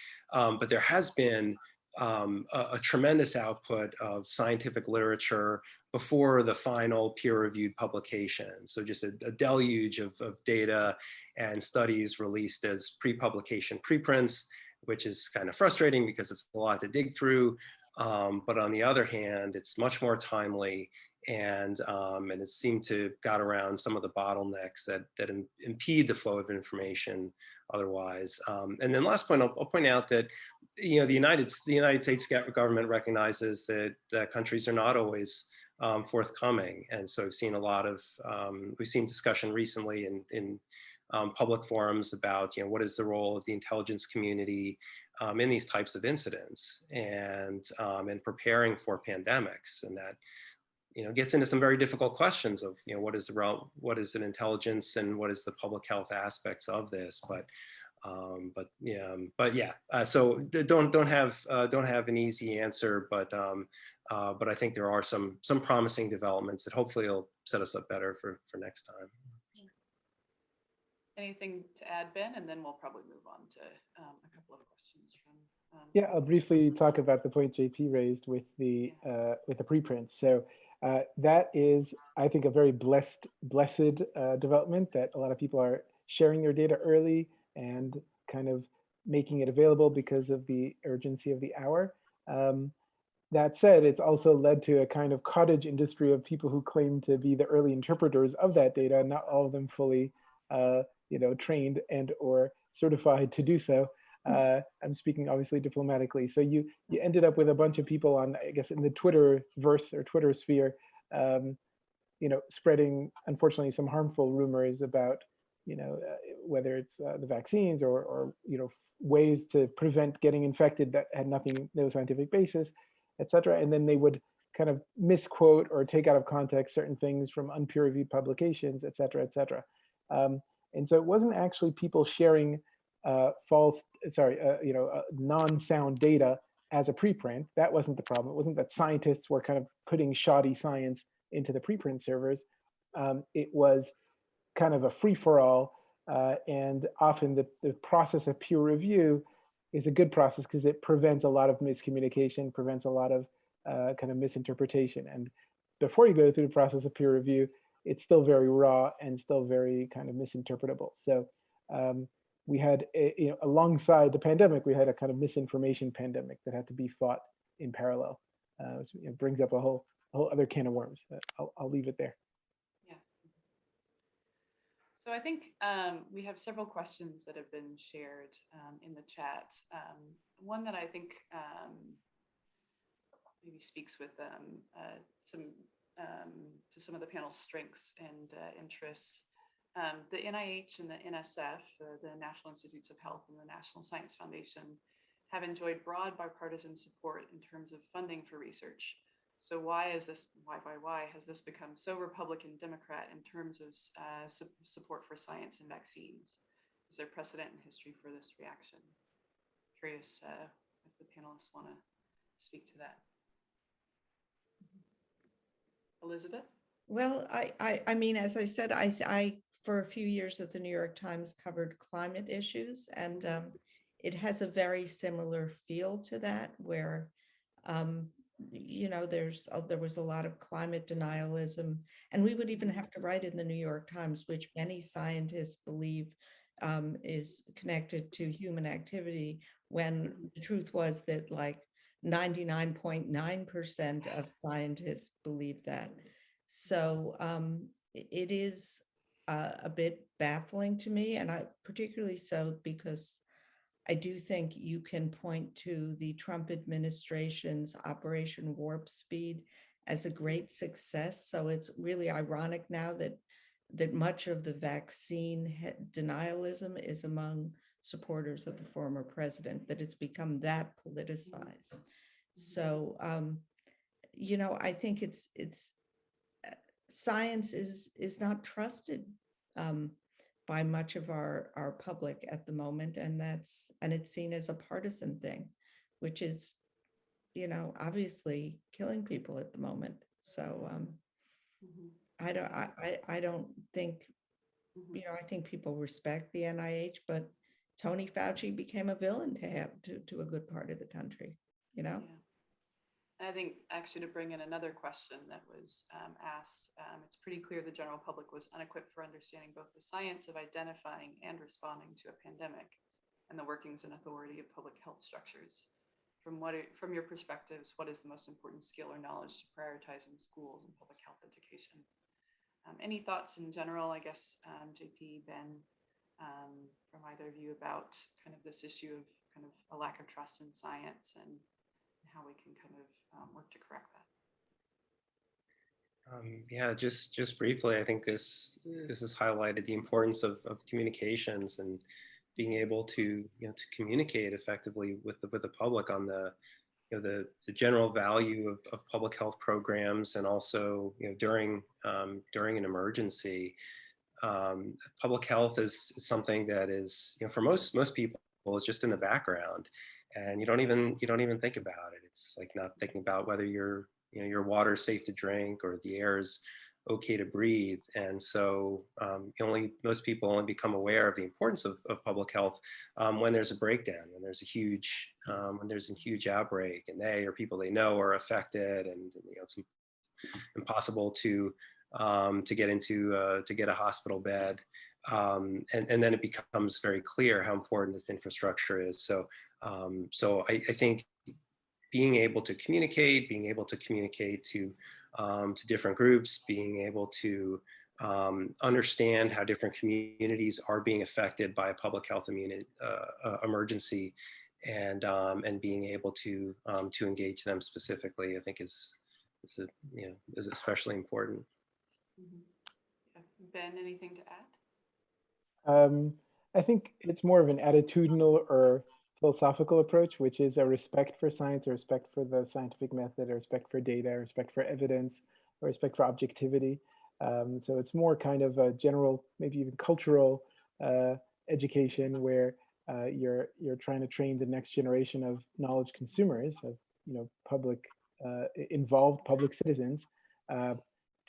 F: there has been a tremendous output of scientific literature before the final peer-reviewed publication. So just a deluge of data and studies released as pre-publication preprints, which is kind of frustrating because it's a lot to dig through. But on the other hand, it's much more timely, and it seemed to got around some of the bottlenecks that impede the flow of information otherwise. And then last point, I'll point out that the United States government recognizes that countries are not always forthcoming, and so we've seen discussion recently in public forums about what is the role of the intelligence community in these types of incidents, and preparing for pandemics, and that gets into some very difficult questions of what is an intelligence and what is the public health aspects of this, so don't have an easy answer, but I think there are some promising developments that hopefully will set us up better for next time.
C: Anything to add, Ben? And then we'll probably move on to a couple of questions from.
E: Yeah, I'll briefly talk about the point JP raised with the preprints. So that is, I think, a very blessed development, that a lot of people are sharing their data early and kind of making it available because of the urgency of the hour. That said, it's also led to a kind of cottage industry of people who claim to be the early interpreters of that data, not all of them fully trained and or certified to do so. I'm speaking obviously diplomatically. So you ended up with a bunch of people on, I guess, in the Twitterverse or Twitter sphere, spreading, unfortunately, some harmful rumors about, whether it's the vaccines or ways to prevent getting infected that had no scientific basis, et cetera. And then they would kind of misquote or take out of context certain things from unpeer-reviewed publications, et cetera, et cetera. And so it wasn't actually people sharing non-sound data as a preprint. That wasn't the problem. It wasn't that scientists were kind of putting shoddy science into the preprint servers. It was kind of a free-for-all, and often the process of peer review is a good process because it prevents a lot of miscommunication, prevents a lot of kind of misinterpretation. And before you go through the process of peer review, it's still very raw and still very kind of misinterpretable. So we had, alongside the pandemic, we had a kind of misinformation pandemic that had to be fought in parallel. Which, brings up a whole other can of worms. I'll leave it there.
C: Yeah. So I think we have several questions that have been shared in the chat. One that I think maybe speaks with to some of the panel's strengths and interests. The NIH and the NSF, the National Institutes of Health and the National Science Foundation, have enjoyed broad bipartisan support in terms of funding for research. So why has this become so Republican Democrat in terms of support for science and vaccines? Is there precedent in history for this reaction? Curious if the panelists want to speak to that. Elizabeth?
D: Well, I mean, as I said, I for a few years at the New York Times covered climate issues, and it has a very similar feel to that, where there was a lot of climate denialism, and we would even have to write in the New York Times, which many scientists believe is connected to human activity, when the truth was that like 99.9% of scientists believe that. So it is a bit baffling to me, and I particularly so because I do think you can point to the Trump administration's Operation Warp Speed as a great success. So it's really ironic now that much of the vaccine denialism is among supporters of the former president, that it's become that politicized. So, I think it's science is not trusted by much of our public at the moment, and it's seen as a partisan thing, which is, obviously killing people at the moment. So I don't think, I think people respect the NIH, but Tony Fauci became a villain to have to a good part of the country,
C: Yeah. I think actually to bring in another question that was asked, it's pretty clear the general public was unequipped for understanding both the science of identifying and responding to a pandemic and the workings and authority of public health structures. From your perspectives, what is the most important skill or knowledge to prioritize in schools and public health education? Any thoughts in general, I guess, JP, Ben, from either of you about kind of this issue of kind of a lack of trust in science and how we can kind of work to correct that?
F: Just briefly, I think this has highlighted the importance of communications and being able to to communicate effectively with the public on the general value of public health programs, and also during an emergency. Public health is something that is for most people is just in the background, and you don't even think about it. It's like not thinking about whether your water is safe to drink or the air is okay to breathe. And so most people only become aware of the importance of public health when there's a breakdown, when there's a huge outbreak, and they or people they know are affected, and it's impossible to get a hospital bed, and then it becomes very clear how important this infrastructure is. So I think being able to communicate to different groups, being able to understand how different communities are being affected by a public health emergency, and being able to engage them specifically, I think is especially important.
C: Yeah. Ben, anything to add?
E: I think it's more of an attitudinal or philosophical approach, which is a respect for science, a respect for the scientific method, a respect for data, a respect for evidence, a respect for objectivity. So it's more kind of a general, maybe even cultural education, where you're trying to train the next generation of knowledge consumers, of public involved public citizens,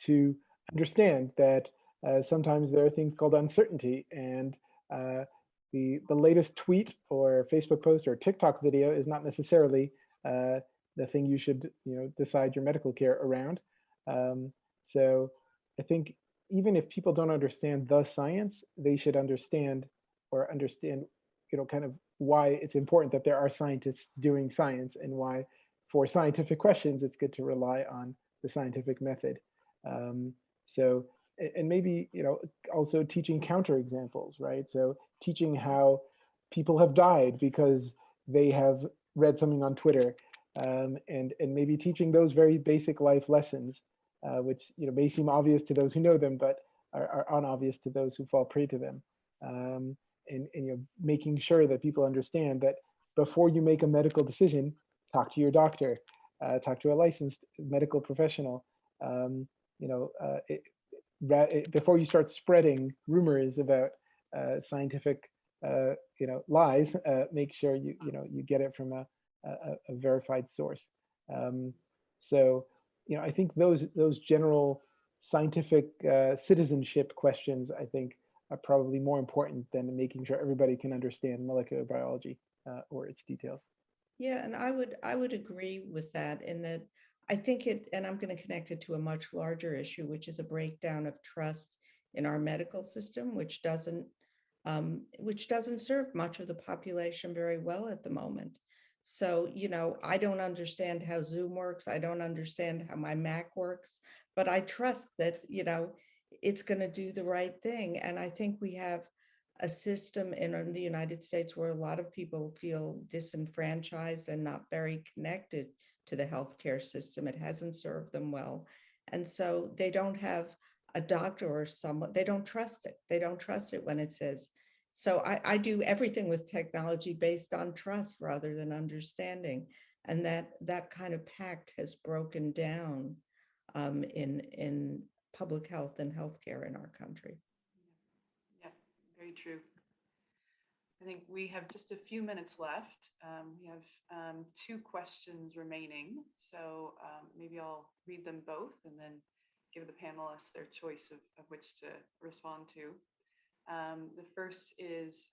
E: to understand that sometimes there are things called uncertainty, and the latest tweet or Facebook post or TikTok video is not necessarily the thing you should decide your medical care around. So I think even if people don't understand the science, they should understand kind of why it's important that there are scientists doing science, and why for scientific questions it's good to rely on the scientific method. So, and maybe also teaching counterexamples, right? So teaching how people have died because they have read something on Twitter, and maybe teaching those very basic life lessons, which may seem obvious to those who know them, but are unobvious to those who fall prey to them. And making sure that people understand that before you make a medical decision, talk to your doctor, talk to a licensed medical professional. Before you start spreading rumors about scientific lies, make sure you get it from a verified source. So I think those general scientific citizenship questions, I think, are probably more important than making sure everybody can understand molecular biology or its details.
D: Yeah, and I would agree with that, in that I think and I'm going to connect it to a much larger issue, which is a breakdown of trust in our medical system, which doesn't serve much of the population very well at the moment. So, I don't understand how Zoom works. I don't understand how my Mac works, but I trust that, it's going to do the right thing. And I think we have a system in the United States where a lot of people feel disenfranchised and not very connected to the healthcare system. It hasn't served them well. And so they don't have a doctor or someone, they don't trust it. They don't trust it when it says. So I do everything with technology based on trust rather than understanding. And that kind of pact has broken down in public health and healthcare in our country.
C: Yeah, very true. I think we have just a few minutes left. We have 2 questions remaining. So maybe I'll read them both and then give the panelists their choice of which to respond to. The first is,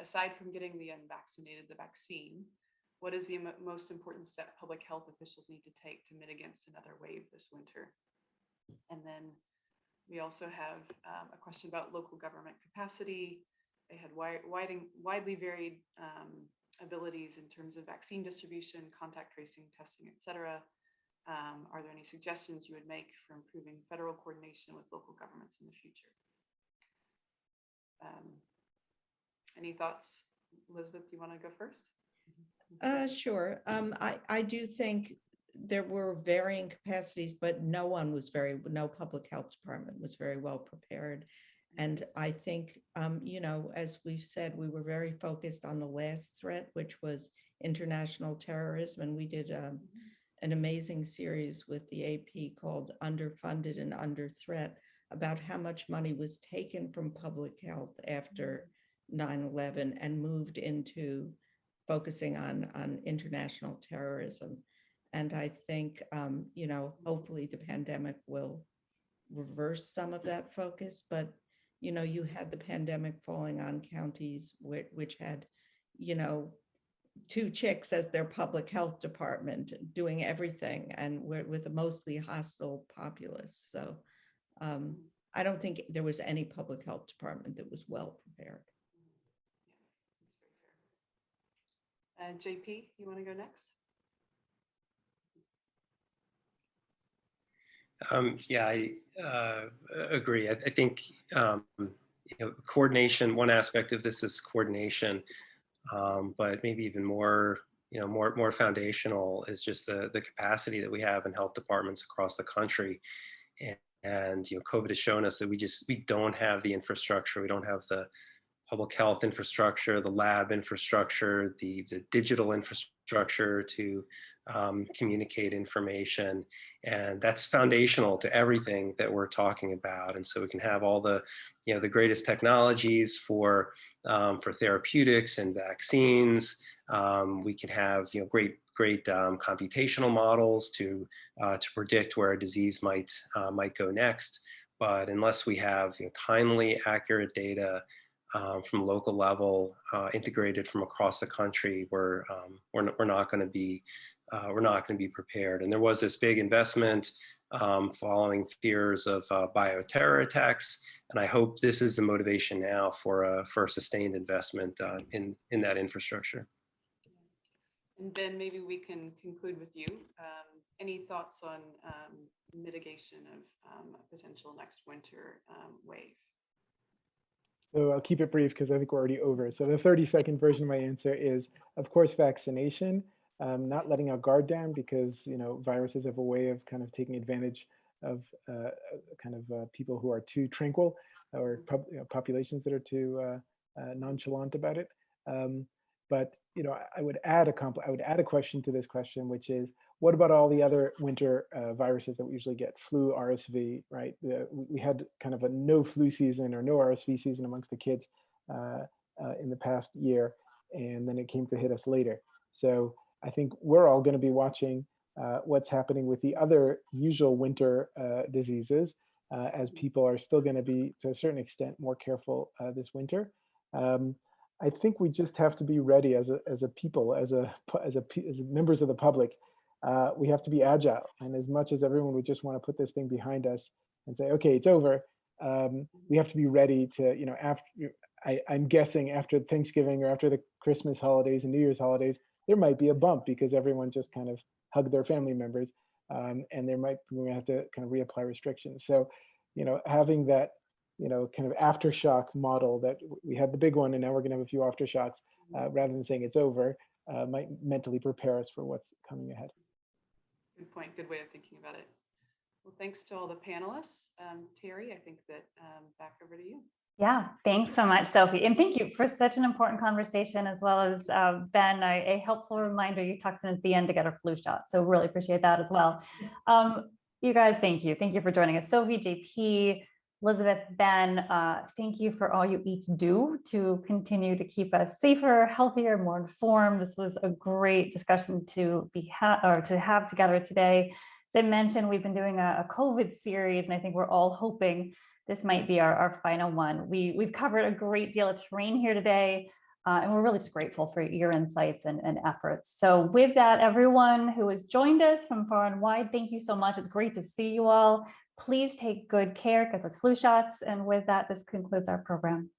C: aside from getting the unvaccinated the vaccine, what is the most important step public health officials need to take to mitigate against another wave this winter? And then we also have a question about local government capacity. They had widely varied abilities in terms of vaccine distribution, contact tracing, testing, etc. Are there any suggestions you would make for improving federal coordination with local governments in the future? Any thoughts? Elizabeth, do you want to go first?
D: Sure. I do think there were varying capacities, but no public health department was very well prepared. And I think, as we've said, we were very focused on the last threat, which was international terrorism. And we did an amazing series with the AP called Underfunded and Under Threat, about how much money was taken from public health after 9/11 and moved into focusing on international terrorism. And I think, hopefully the pandemic will reverse some of that focus. But, you had the pandemic falling on counties which had, 2 chicks as their public health department doing everything, and with a mostly hostile populace. So I don't think there was any public health department that was well prepared.
C: Yeah, that's very fair. JP, you want to go next?
F: Yeah, I agree. I think coordination. One aspect of this is coordination, but maybe even more, more foundational is just the capacity that we have in health departments across the country. And COVID has shown us that we don't have the infrastructure. We don't have the public health infrastructure, the lab infrastructure, the digital infrastructure to communicate information. And that's foundational to everything that we're talking about. And so we can have all the, the greatest technologies for for therapeutics and vaccines. We can have great computational models to predict where a disease might go next. But unless we have timely, accurate data from local level, integrated from across the country, we're not going to be prepared. And there was this big investment following fears of bioterror attacks, and I hope this is the motivation now for a sustained investment in that infrastructure.
C: And Ben, maybe we can conclude with you. Any thoughts on mitigation of a potential next winter wave?
E: So I'll keep it brief because I think we're already over. So the 30-second version of my answer is, of course, vaccination, not letting our guard down, because viruses have a way of kind of taking advantage of people who are too tranquil, or populations that are too nonchalant about it. But I would add a question to this question, which is, what about all the other winter viruses that we usually get? Flu, RSV, right? We had kind of a no flu season or no RSV season amongst the kids in the past year, and then it came to hit us later. So I think we're all going to be watching what's happening with the other usual winter diseases, as people are still going to be, to a certain extent, more careful this winter. I think we just have to be ready as a people, as members of the public. We have to be agile, and as much as everyone would just want to put this thing behind us and say, okay, it's over, we have to be ready to, I'm guessing after Thanksgiving or after the Christmas holidays and New Year's holidays, there might be a bump because everyone just kind of hugged their family members, and we're going to have to kind of reapply restrictions. So, having that, kind of aftershock model, that we had the big one and now we're going to have a few aftershocks, rather than saying it's over, might mentally prepare us for what's coming ahead.
C: Good point. Good way of thinking about it. Well, thanks to all the panelists. Terry, I think that back over to you.
A: Yeah, thanks so much, Sophie. And thank you for such an important conversation, as well as Ben, a helpful reminder. You talked in at the end to get a flu shot. So really appreciate that as well. You guys, thank you. Thank you for joining us. Sophie, JP, Elizabeth, Ben, thank you for all you each do to continue to keep us safer, healthier, more informed. This was a great discussion to have together today. As I mentioned, we've been doing a COVID series, and I think we're all hoping this might be our final one. We've covered a great deal of terrain here today, and we're really just grateful for your insights and efforts. So with that, everyone who has joined us from far and wide, thank you so much. It's great to see you all. Please take good care, get those flu shots. And with that, this concludes our program.